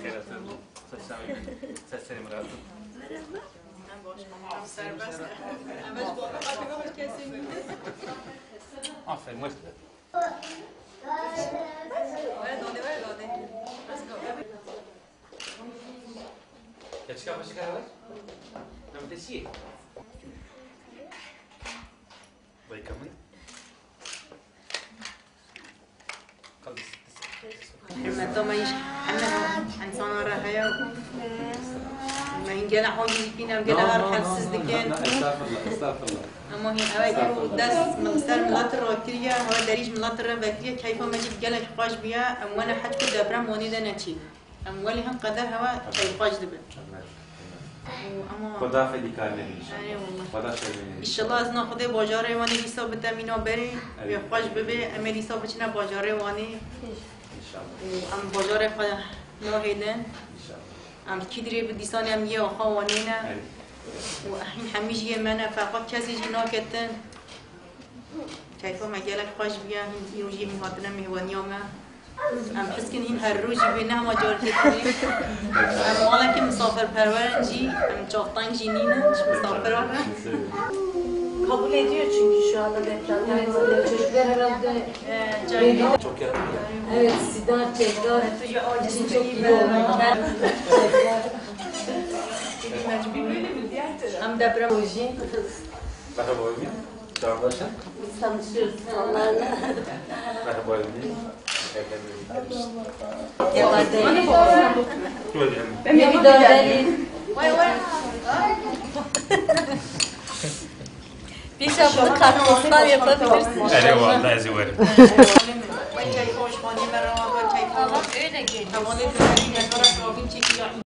Keratin. Seslerim lazım. Aferin. Ya çıkar başı karar ver. Ben bir de şey. Welcome. حتى ما يش أنا إنسان راحية ما ينجلع حاجة فينا ينجلع هالحسس دكان استغفر الله أما هي أواجه دس مقصر ملات الركية هو دريج ملات الركية كيف ما جيت جلش قاش بيا أم وأنا حتى دبرة موني ده نتشي أم ولي هم قدر هوا كيف قاش دبر خدا فدی کار نمیشه خدا شرمنده إن شاء الله أزنا خدا باجاره واني لسا بتامينا بري يخاش ببي أمي لسا بتشنا باجاره واني ان شاء الله أم باجاره خدا ناهيدن ان شاء الله أم كدري بديساني أم يه خوانينا وأحين حميج يمنا فقط كذي جنا كتن كيف ما جالك خاش بيا يوجي من هاتنا مهوانيا ما أم حس كن هين هالروج بينها ما جال كتني أم والله كم مسافر perverci أم çoktan jinina مسافر var. Kabul ediyor çünkü şu anda depremler. Çocuklar herhalde Çok yakın. evet sidar çekler için çok iyi oldu. Am deprem Proje. Merhaba Ümit. Çağdaşlar. Biz tanışıyoruz onlarla. Merhaba Ümit. Bir dönelim. Bir şapkalı kartpostal yapabilirsiniz. Evet vallahi ziverim. Öyle geliyor.